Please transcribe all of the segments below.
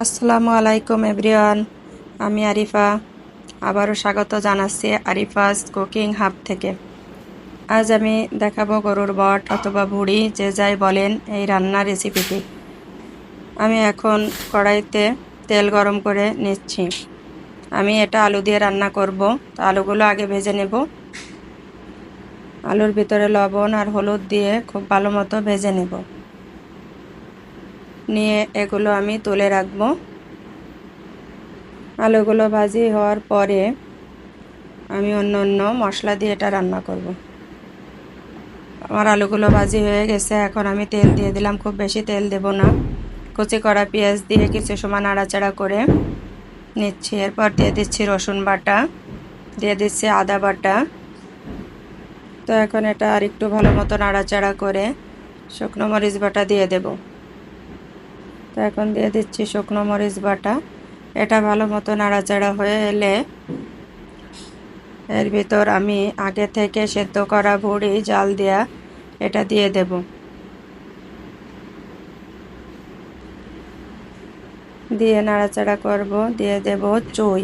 আসসালামু আলাইকুম এভরিওয়ান, আমি আরিফা। আবারও স্বাগত জানাচ্ছি আরিফাস কুকিং হাব থেকে। আজ আমি দেখাবো গরুর বট অথবা ভুড়ি যে যাই বলেন এই রান্নার রেসিপিটি। আমি এখন কড়াইতে তেল গরম করে নিচ্ছি। আমি এটা আলু দিয়ে রান্না করব, তো আলুগুলো আগে ভেজে নেব। আলুর ভিতরে লবণ আর হলুদ দিয়ে খুব ভালো মতো ভেজে নেব। নিয়ে এগুলো আমি তুলে রাখবো। আলুগুলো ভাজি হওয়ার পরে আমি অন্য মশলা দিয়ে এটা রান্না করব। আমার আলুগুলো ভাজি হয়ে গেছে, এখন আমি তেল দিয়ে দিলাম। খুব বেশি তেল দেব না। কুচি করা পেঁয়াজ দিয়ে কিছু সময় নাড়াচাড়া করে নিচ্ছি। এরপর দিয়ে দিচ্ছি রসুন বাটা, দিয়ে দিচ্ছি আদা বাটা। তো এখন এটা আর একটু ভালো মতো নাড়াচাড়া করে শুকনো মরিচ বাটা দিয়ে দেব। তো এখন দিয়ে দিচ্ছি শুকনো মরিচ বাটা। এটা ভালো মতো নাড়াচাড়া হয়ে এলে এর ভিতর আমি আগে থেকে সেদ্ধ করা ভুড়ি জাল দেয়া এটা দিয়ে দেব। দিয়ে নাড়াচাড়া করব। দিয়ে দেব চুই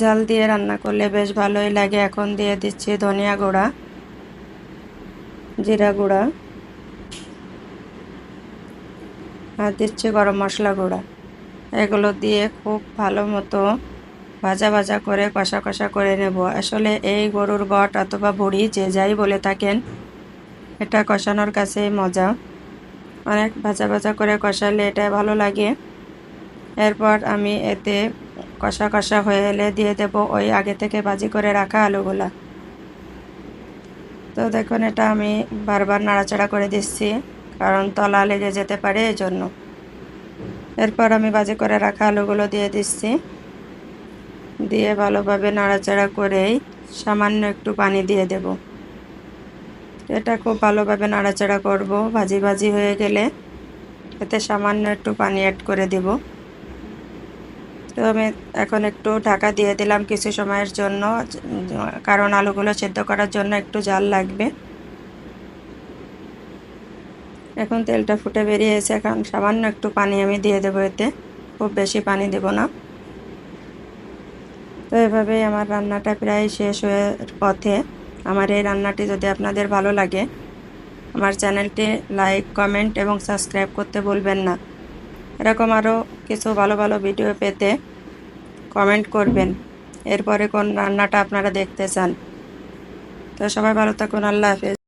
ঝাল দিয়ে রান্না করলে বেশ ভালোই লাগে। এখন দিয়ে দিচ্ছি ধনিয়া গুঁড়া, জিরা গুঁড়া আর দিচ্ছি গরম মশলা গুঁড়া। এগুলো দিয়ে খুব ভালো মতো ভাজা ভাজা করে কষা কষা করে নেব। আসলে এই গরুর বট অথবা ভুড়ি যে যাই বলে থাকেন, এটা কষানোর কাছেই মজা। অনেক ভাজা ভাজা করে কষালে এটা ভালো লাগে। এরপর আমি এতে কষা কষা হয়ে এলে দিয়ে দেব ওই আগে থেকে ভাজি করে রাখা আলুগুলা। তো দেখুন, এটা আমি বারবার নাড়াচাড়া করে দিচ্ছি, কারণ তলা লেগে যেতে পারে এজন্য। এরপর আমি ভাজি করে রাখা আলুগুলো দিয়ে দিচ্ছি। দিয়ে ভালোভাবে নাড়াচাড়া করেই সামান্য একটু পানি দিয়ে দেব। এটা খুব ভালোভাবে নাড়াচাড়া করব। ভাজি ভাজি হয়ে গেলে এতে সামান্য একটু পানি অ্যাড করে দেব। তো আমি এখন একটু ঢাকা দিয়ে দিলাম কিছু সময়ের জন্য, কারণ আলুগুলো সেদ্ধ করার জন্য একটু জাল লাগবে। এখন তেলটা ফুটে বেরিয়েছে, এখন সামান্য একটু পানি আমি দিয়ে দেবো এতে, খুব বেশি পানি দেব না। তো এভাবেই আমার রান্নাটা প্রায় শেষ হয়ে পথে। আমার এই রান্নাটি যদি আপনাদের ভালো লাগে, আমার চ্যানেলটি লাইক, কমেন্ট এবং সাবস্ক্রাইব করতে ভুলবেন না। এরকম আরও কিছু ভালো ভালো ভিডিও পেতে কমেন্ট করবেন এরপরে কোন রান্নাটা আপনারা দেখতে চান। তো সবাই ভালো থাকুন। আল্লাহ হাফেজ।